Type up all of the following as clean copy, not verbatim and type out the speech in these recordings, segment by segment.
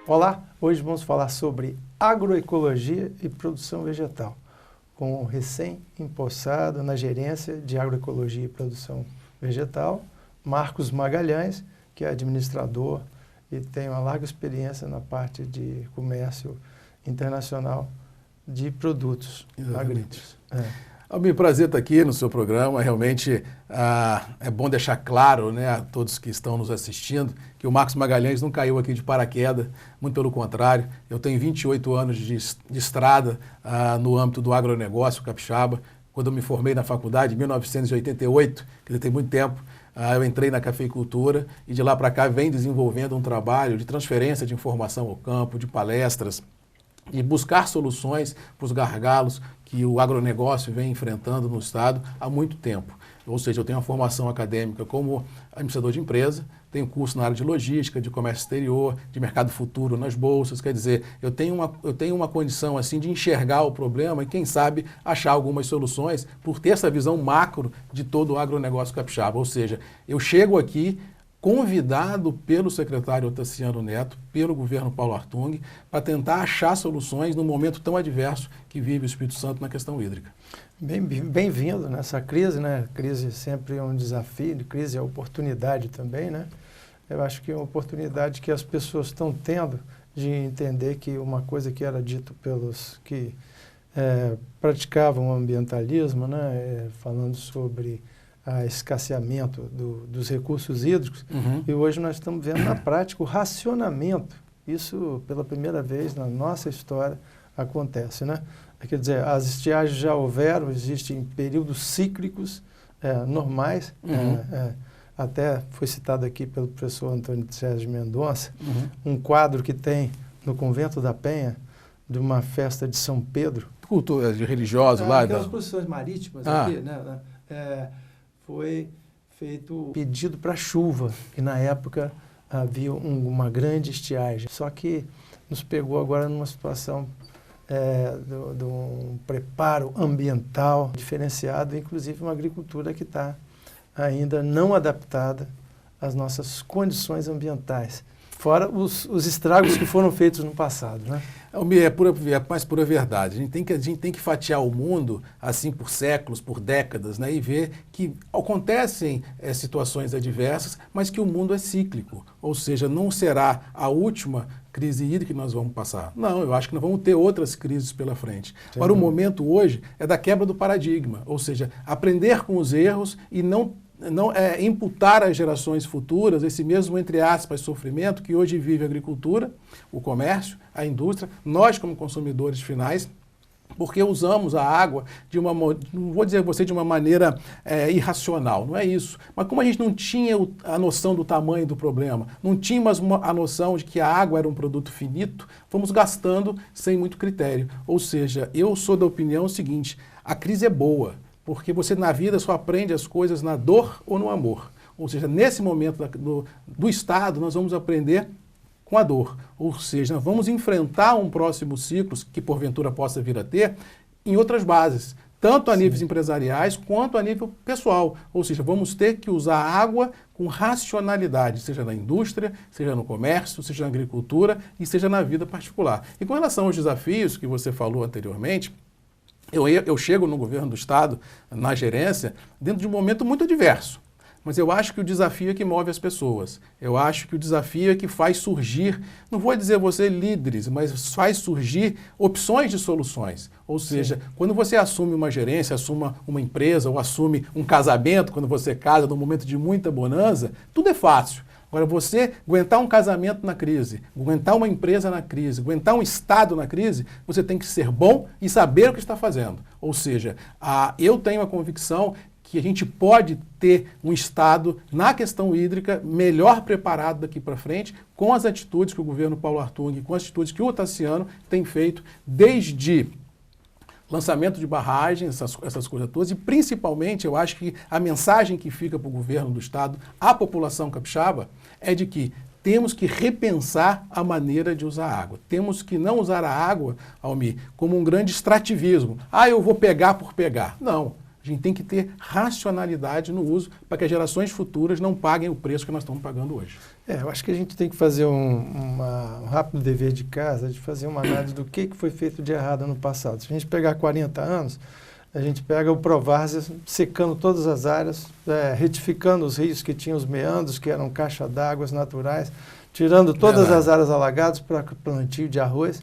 Olá, hoje vamos falar sobre agroecologia e produção vegetal, com o recém-empossado na gerência de agroecologia e produção vegetal, Marcos Magalhães, que é administrador e tem uma larga experiência na parte de comércio internacional de produtos agrícolas. Albir, prazer estar aqui no seu programa. Realmente é bom deixar claro, né, a todos que estão nos assistindo que o Marcos Magalhães não caiu aqui de paraquedas, muito pelo contrário. Eu tenho 28 anos de estrada no âmbito do agronegócio capixaba. Quando eu me formei na faculdade, em 1988, quer dizer, tem muito tempo, eu entrei na cafeicultura e de lá para cá vem desenvolvendo um trabalho de transferência de informação ao campo, de palestras, e buscar soluções para os gargalos que o agronegócio vem enfrentando no Estado há muito tempo. Ou seja, eu tenho uma formação acadêmica como administrador de empresa, tenho curso na área de logística, de comércio exterior, de mercado futuro nas bolsas, quer dizer, eu tenho uma condição assim de enxergar o problema e, quem sabe, achar algumas soluções por ter essa visão macro de todo o agronegócio capixaba. Ou seja, eu chego aqui convidado pelo secretário Otaciano Neto, pelo governo Paulo Artung, para tentar achar soluções num momento tão adverso que vive o Espírito Santo na questão hídrica. Bem-vindo nessa crise, né? Crise sempre é um desafio, crise é oportunidade também, né? Eu acho que é uma oportunidade que as pessoas estão tendo de entender que uma coisa que era dito pelos que praticavam o ambientalismo, né? Falando sobre escasseamento dos recursos hídricos, e hoje nós estamos vendo na prática o racionamento. Isso, pela primeira vez na nossa história, acontece, né? Quer dizer, as estiagens já houveram, existem períodos cíclicos normais, até foi citado aqui pelo professor Antônio Sérgio Mendonça, um quadro que tem no Convento da Penha, de uma festa de São Pedro. Cultura de religioso lá. Aquelas procissões marítimas aqui, né? Foi feito pedido para chuva, e na época havia uma grande estiagem. Só que nos pegou agora numa situação de um preparo ambiental diferenciado, inclusive uma agricultura que está ainda não adaptada às nossas condições ambientais. Fora os estragos que foram feitos no passado, né? É mais pura verdade. A gente tem que fatiar o mundo assim por séculos, por décadas, né, e ver que acontecem situações adversas, mas que o mundo é cíclico. Ou seja, não será a última crise hídrica que nós vamos passar. Não, eu acho que nós vamos ter outras crises pela frente. Agora, o momento hoje é da quebra do paradigma, ou seja, aprender com os erros e não imputar às gerações futuras esse mesmo, entre aspas, sofrimento que hoje vive a agricultura, o comércio, a indústria, nós como consumidores finais, porque usamos a água não vou dizer você de uma maneira irracional, não é isso. Mas como a gente não tinha a noção do tamanho do problema, não tínhamos a noção de que a água era um produto finito, fomos gastando sem muito critério. Ou seja, eu sou da opinião seguinte, a crise é boa, porque você na vida só aprende as coisas na dor ou no amor. Ou seja, nesse momento do Estado, nós vamos aprender com a dor. Ou seja, nós vamos enfrentar um próximo ciclo, que porventura possa vir a ter, em outras bases, tanto a níveis empresariais quanto a nível pessoal. Ou seja, vamos ter que usar a água com racionalidade, seja na indústria, seja no comércio, seja na agricultura e seja na vida particular. E com relação aos desafios que você falou anteriormente, eu chego no governo do Estado, na gerência, dentro de um momento muito adverso. Mas eu acho que o desafio é que move as pessoas. Eu acho que o desafio é que faz surgir, não vou dizer você líderes, mas faz surgir opções de soluções. Ou seja, quando você assume uma gerência, assume uma empresa ou assume um casamento, quando você casa num momento de muita bonança, tudo é fácil. Agora, você aguentar um casamento na crise, aguentar uma empresa na crise, aguentar um Estado na crise, você tem que ser bom e saber o que está fazendo. Ou seja, eu tenho a convicção que a gente pode ter um Estado na questão hídrica melhor preparado daqui para frente, com as atitudes que o governo Paulo Artung, com as atitudes que o Otaciano tem feito, desde lançamento de barragens, essas coisas todas, e principalmente eu acho que a mensagem que fica para o governo do Estado, à população capixaba, é de que temos que repensar a maneira de usar a água. Temos que não usar a água, Almir, como um grande extrativismo. Ah, eu vou pegar por pegar. Não. A gente tem que ter racionalidade no uso para que as gerações futuras não paguem o preço que nós estamos pagando hoje. Eu acho que a gente tem que fazer um rápido dever de casa, de fazer uma análise do que foi feito de errado no passado. Se a gente pegar 40 anos, a gente pega o Provárzea secando todas as áreas, retificando os rios que tinham os meandros, que eram caixa d'água naturais, tirando todas as áreas alagadas para plantio de arroz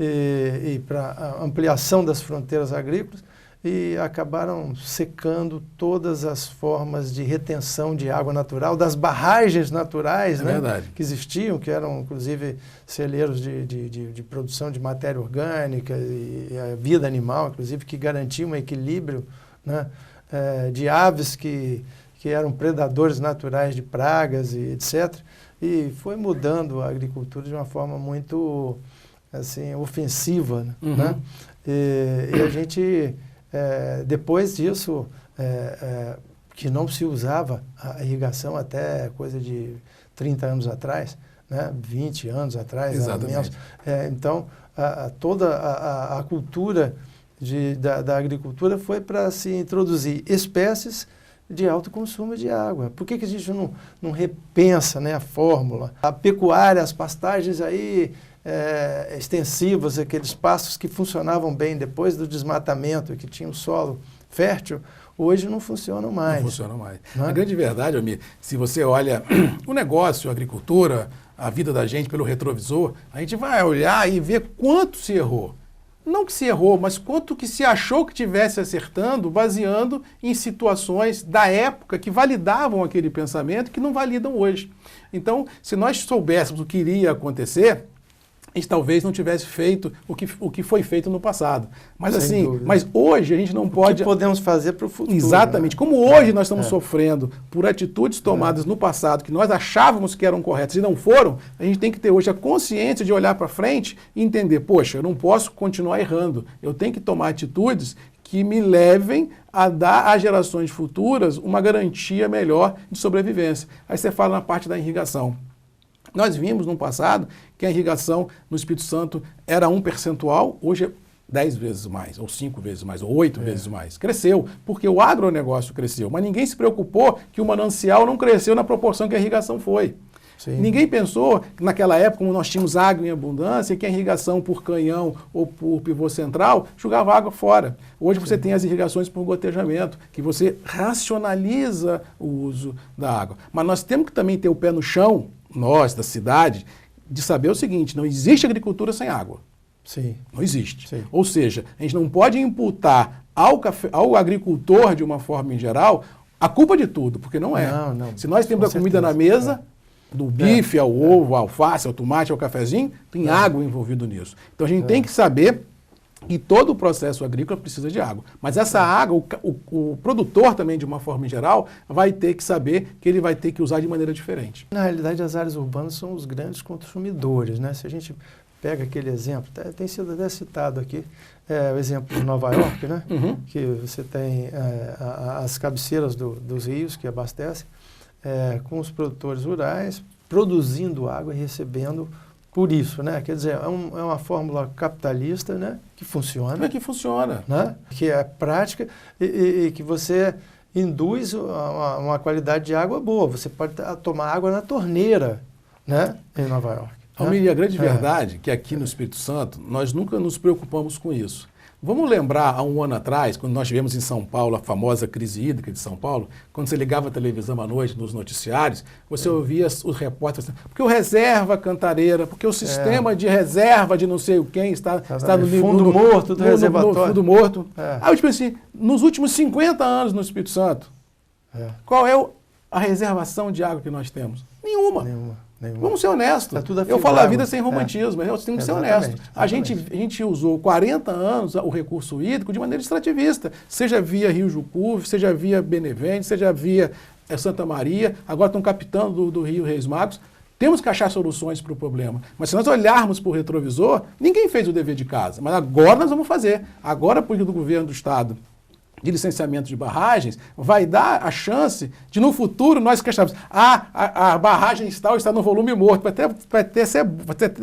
e para ampliação das fronteiras agrícolas, e acabaram secando todas as formas de retenção de água natural, das barragens naturais, né, que existiam, que eram inclusive celeiros de produção de matéria orgânica e a vida animal, inclusive, que garantiam um equilíbrio, né, de aves que eram predadores naturais de pragas e etc. E foi mudando a agricultura de uma forma muito assim, ofensiva, né? E a gente... depois disso, que não se usava a irrigação até coisa de 30 anos atrás, né? 20 anos atrás, menos. Então, toda a cultura da agricultura foi para se introduzir espécies de alto consumo de água. Por que a gente não repensa, né, a fórmula? A pecuária, as pastagens aí... extensivas, aqueles pastos que funcionavam bem depois do desmatamento, que tinham solo fértil, hoje não funcionam mais. Não funcionam mais. A grande verdade, Almir, se você olha o negócio, a agricultura, a vida da gente pelo retrovisor, a gente vai olhar e ver quanto se errou. Não que se errou, mas quanto que se achou que estivesse acertando, baseando em situações da época que validavam aquele pensamento que não validam hoje. Então, se nós soubéssemos o que iria acontecer, a gente talvez não tivesse feito o que foi feito no passado. Mas sem assim, dúvida. Mas hoje a gente não pode... O que podemos fazer para o futuro? Exatamente. Né? Como hoje nós estamos sofrendo por atitudes tomadas no passado que nós achávamos que eram corretas e não foram, a gente tem que ter hoje a consciência de olhar para frente e entender, poxa, eu não posso continuar errando. Eu tenho que tomar atitudes que me levem a dar às gerações futuras uma garantia melhor de sobrevivência. Aí você fala na parte da irrigação. Nós vimos no passado que a irrigação no Espírito Santo era 1%, hoje é 10 vezes mais, ou 5 vezes mais, ou 8 vezes mais. Cresceu, porque o agronegócio cresceu, mas ninguém se preocupou que o manancial não cresceu na proporção que a irrigação foi. Sim. Ninguém pensou que naquela época, como nós tínhamos água em abundância, que a irrigação por canhão ou por pivô central jogava água fora. Hoje você tem as irrigações por gotejamento, que você racionaliza o uso da água. Mas nós temos que também ter o pé no chão, nós, da cidade, de saber o seguinte, não existe agricultura sem água. Sim. Não existe. Sim. Ou seja, a gente não pode imputar ao agricultor, de uma forma em geral, a culpa de tudo, porque não é. Não. Se nós temos a comida na mesa, do bife ao ovo, ao alface, ao tomate, ao cafezinho, tem água envolvido nisso. Então a gente tem que saber que todo o processo agrícola precisa de água. Mas essa água, o produtor também, de uma forma em geral, vai ter que saber que ele vai ter que usar de maneira diferente. Na realidade, as áreas urbanas são os grandes consumidores, né? Se a gente pega aquele exemplo, tem sido até citado aqui, o exemplo de Nova York, né? Que você tem as cabeceiras dos rios que abastecem, com os produtores rurais, produzindo água e recebendo por isso, né? Quer dizer, é uma fórmula capitalista, né? Que funciona. Que funciona. Né? Que é prática e que você induz uma qualidade de água boa. Você pode tomar água na torneira, né? Em Nova York. Almir, a grande verdade é que aqui no Espírito Santo, nós nunca nos preocupamos com isso. Vamos lembrar, há um ano atrás, quando nós tivemos em São Paulo a famosa crise hídrica de São Paulo, quando você ligava a televisão à noite nos noticiários, você ouvia os repórteres, porque o reserva cantareira, porque o sistema de reserva de não sei o quem está no fundo morto do reservatório. No fundo morto. Aí eu tipo assim, nos últimos 50 anos no Espírito Santo, qual é a reservação de água que nós temos? Nenhuma. Vamos ser honestos. Eu falo a vida sem romantismo, mas eu tenho que ser honesto. A gente usou 40 anos o recurso hídrico de maneira extrativista, seja via Rio Jucu, seja via Benevente, seja via Santa Maria, agora estão captando do Rio Reis Magos. Temos que achar soluções para o problema. Mas se nós olharmos para o retrovisor, ninguém fez o dever de casa. Mas agora nós vamos fazer. Agora, porque do governo do Estado de licenciamento de barragens vai dar a chance de, no futuro, nós questionarmos, a barragem tal está no volume morto. Vai ter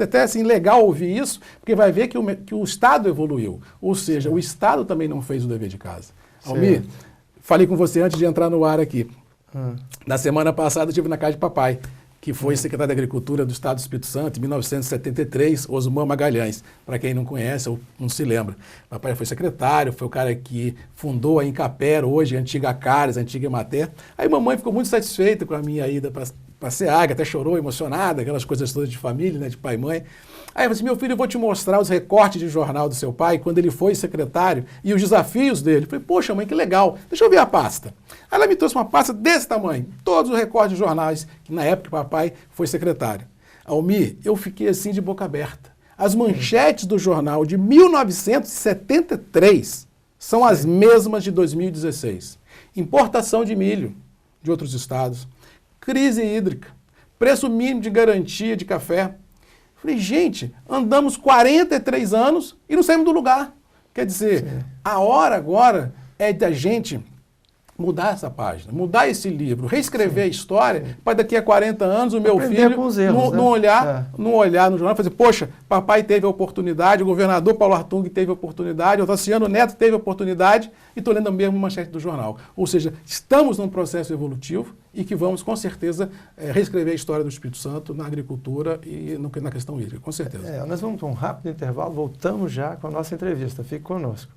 até assim, legal ouvir isso, porque vai ver que o Estado evoluiu. Ou seja, o Estado também não fez o dever de casa. Almir, falei com você antes de entrar no ar aqui. Na semana passada eu estive na casa de papai, que foi secretário de Agricultura do Estado do Espírito Santo, em 1973, Osmar Magalhães, para quem não conhece ou não se lembra. Papai foi secretário, foi o cara que fundou a Incapera, hoje a antiga Cares, a antiga Emater. Aí mamãe ficou muito satisfeita com a minha ida para a SEAG, até chorou emocionada, aquelas coisas todas de família, né, de pai e mãe. Aí eu falei assim, meu filho, eu vou te mostrar os recortes de jornal do seu pai, quando ele foi secretário, e os desafios dele. Eu falei, poxa mãe, que legal, deixa eu ver a pasta. Aí ela me trouxe uma pasta desse tamanho, todos os recortes de jornais, que na época o papai foi secretário. Almir, eu fiquei assim de boca aberta. As manchetes do jornal de 1973 são as mesmas de 2016. Importação de milho de outros estados, crise hídrica, preço mínimo de garantia de café. Falei, gente, andamos 43 anos e não saímos do lugar. Quer dizer, a hora agora é da gente mudar essa página, mudar esse livro, reescrever a história, para daqui a 40 anos o meu filho não olhar no jornal e fazer, poxa, papai teve a oportunidade, o governador Paulo Hartung teve a oportunidade, o Tassiano Neto teve a oportunidade e estou lendo a mesma manchete do jornal. Ou seja, estamos num processo evolutivo e que vamos, com certeza, reescrever a história do Espírito Santo na agricultura e na questão hídrica, com certeza. Nós vamos para um rápido intervalo, voltamos já com a nossa entrevista. Fique conosco.